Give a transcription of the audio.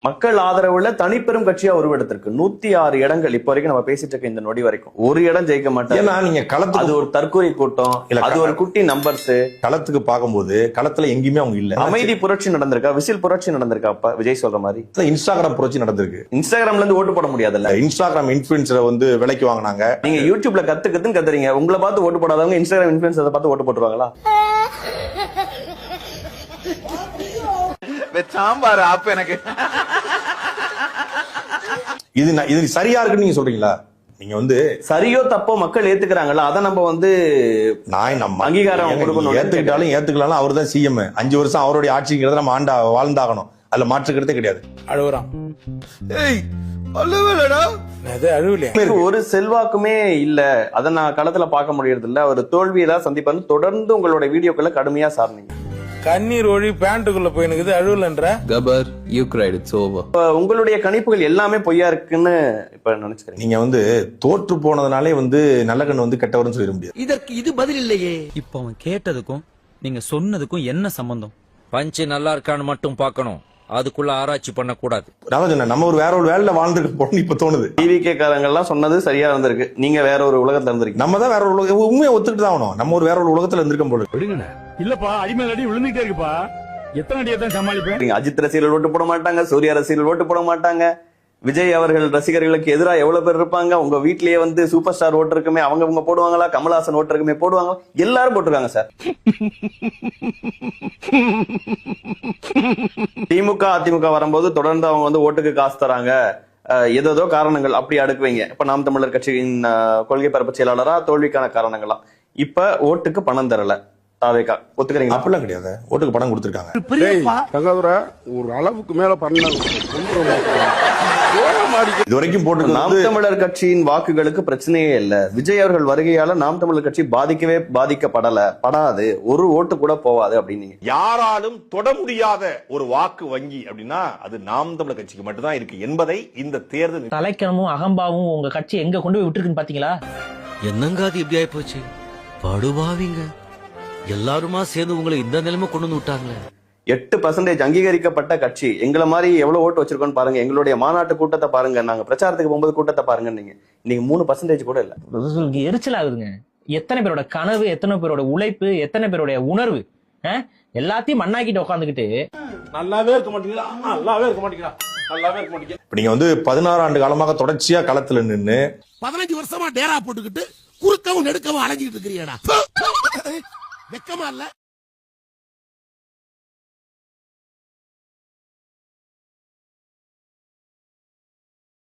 மக்கள் ஆதரவுல தனிப்பெரும் கட்சியா உருவெடுத்திருக்கு. 106 இடங்கள் இப்ப வரைக்கும் நம்ம பேசிட்டு இருக்க இந்த நொடி வரைக்கும் ஒரு இடம் ஜெயிக்க மாட்டாங்க. நீங்க களத்துக்கு அது ஒரு தற்கொலை கூட்டம், அது ஒரு குட்டி நம்பர்ஸ். களத்துக்கு பார்க்கும்போது களத்துல எங்கேயுமே அவங்க இல்ல. அமைதி புரட்சி நடந்திருக்கா, விசில் புரட்சி நடந்திருக்கா? அப்ப விஜய் சொல்ற மாதிரி இன்ஸ்டாகிராம் புரட்சி நடந்திருக்கு. இன்ஸ்டாகிராம்ல இருந்து ஓட்டு போட முடியாதுல்ல. இன்ஸ்டாகிராம் இன்ஃபுளுசரை வந்து விலைக்கு வாங்கினாங்க. நீங்க யூடியூப்ல கத்துக்குதுன்னு கத்துறீங்க, உங்களை பார்த்து ஓட்டு போடாதவங்க இன்ஸ்டாகிராம் இன்ஃபுளுசரை பார்த்து ஓட்டு போட்டுருவாங்களா? சாம்பார் ஆப் எனக்கு இது சரியா இருக்குன்னு நீங்க சொல்றீங்களா? நீங்க வந்து சரியோ தப்போ மக்கள் ஏத்துக்கிறாங்களா? அத நம்ம வந்து நம்ம அங்கீகாரம் ஏத்துக்கிட்டாலும் ஏத்துக்கலாம். அவர் தான் சிஎம். 5 வருஷம் அவருடைய ஆட்சிங்கிறத நம்ம வாழ்ந்தாகணும். அதுல மாற்றுக்கிறதே கிடையாது. அழுகுறான். ஒரு செல்வாக்குமே இல்ல. அத நான் களத்துல பார்க்க முடியறது இல்ல. ஒரு தோல்வியதான் சந்திப்பாரு. தொடர்ந்து உங்களோட வீடியோக்களை கடுமையா சார்ந்தீங்க. கண்ணீர் ஒழி பேண்ட்டுக்குள்ள போயினுக்குது அழுவலன்ற கபர் யூ கிரைட் இட்ஸ் ஓவர். உங்களுடைய கணிப்புகள் எல்லாமே பொய்யா இருக்குன்னு இப்ப நினைச்சுக்கிறீங்க. நீங்க வந்து தோற்று போனதுனாலே வந்து நல்ல கண்ணு வந்து கெட்டவர்னு சொல்லிட முடியாது. இதற்கு இது பதில் இல்லையே. இப்ப அவன் கேட்டதுக்கும் நீங்க சொன்னதுக்கும் என்ன சம்பந்தம்? பஞ்சு நல்லா இருக்கான்னு மட்டும் பார்க்கணும், அதுக்குள்ள ஆராய்ச்சி பண்ண கூடாது. நம்ம வேற ஒரு வேலையில வாழ்ந்துருக்க போறோம்னு இப்ப தோணுது. டிவிகே காரங்க எல்லாம் சொன்னது சரியா இருந்திருக்கு. நீங்க வேற ஒரு உலகத்துல இருந்திருக்கீங்க. நம்ம தான் வேற ஒரு உலகம். உண்மையை ஒத்துக்கிட்டு தான் ஆகணும். நம்ம ஒரு வேற ஒரு உலகத்துல இருந்திருக்க போல. இல்லப்பா, அடிமேல் அடி விழுந்துட்டே இருக்குப்பா. எத்தனை அடியை தான் சமாளிப்பேன்? அஜித் ரசிகர்கள் ஓட்டு போட மாட்டாங்க, சூர்யா ரசிகர்கள் ஓட்டு போட மாட்டாங்க. விஜய் அவர்கள் ரசிகர்களுக்கு எதிராக எவ்வளவு பேர் இருப்பாங்க. உங்க வீட்லயே வந்து சூப்பர் ஸ்டார் ஓட்டு இருக்குமே, அவங்க போடுவாங்களா? கமல்ஹாசன் ஓட்டு இருக்குமே, போடுவாங்க. எல்லாரும் போட்டிருக்காங்க சார். திமுக அதிமுக வரும்போது தொடர்ந்து அவங்க வந்து ஓட்டுக்கு காசு தராங்க, ஏதோ காரணங்கள் அப்படி அடுக்குவீங்க. இப்ப நாம் தமிழர் கட்சியின் கொள்கை பரப்பு செயலாளரா தோல்விக்கான காரணங்களா? இப்ப ஓட்டுக்கு பணம் தரல தாவேகா, ஒத்துக்கிறீங்க? அப்படிலாம் கிடையாது. ஓட்டுக்கு பணம் கொடுத்திருக்காங்க. ஒரு அளவுக்கு மேல இது வரைக்கும் போட்டு நாம் தமிழர் கட்சியின் வாக்குகளுக்கு பிரச்சனையே இல்ல. விஜய் அவர்கள் வருகையால நாம் தமிழர் கட்சி பாதிக்கப்படாது, ஒரு ஓட்டு கூட போவாது அப்படின்னு யாராலும் தொட முடியாத ஒரு வாக்கு வங்கி அப்படின்னா அது நாம் தமிழர் கட்சிக்கு மட்டும்தான் இருக்கு என்பதை இந்த தேர்தல் தலைக்கணமும் அகம்பாவும் உங்க கட்சி எங்க கொண்டு போய் விட்டுருக்குன்னு பாத்தீங்களா? என்னங்க அது இப்படி ஆயி போச்சு? படுபாவீங்க எல்லாருமா சேர்ந்து உங்களை இந்த நிலைமை கொண்டு வந்து விட்டாங்களே. 8% அங்கீகரிக்கப்பட்ட கட்சி. எங்களை மாதிரி எவ்வளவு ஓட்டு வச்சிருக்கோம் பாருங்க. எங்களுடைய மாநாட்டு கூட்டத்தை பாருங்க, நாங்க பிரச்சாரத்துக்கு போகும்போது கூட்டத்தை பாருங்க. நீங்க 3% கூட இல்ல. எரிச்சல் ஆகுதுங்க. எத்தனை பேரோட கனவு, எத்தனை பேரோட உழைப்பு, எத்தனை பேருடைய உணர்வு, எல்லாத்தையும் மண்ணாக்கிட்டு உட்காந்துக்கிட்டு நல்லாவே இருக்க மாட்டீங்களா? நல்லாவே இருக்க மாட்டீங்களா? நல்லாவே இருக்க மாட்டீங்க. நீங்க வந்து 16 ஆண்டு காலமாக தொடர்ச்சியா களத்துல நின்னு 15 வருஷமா டேரா போட்டுக்கிட்டு குறுக்கவும் நெடுக்கவும் அலைஞ்சிட்டு இருக்கிறீடா. வெக்கமா இல்ல?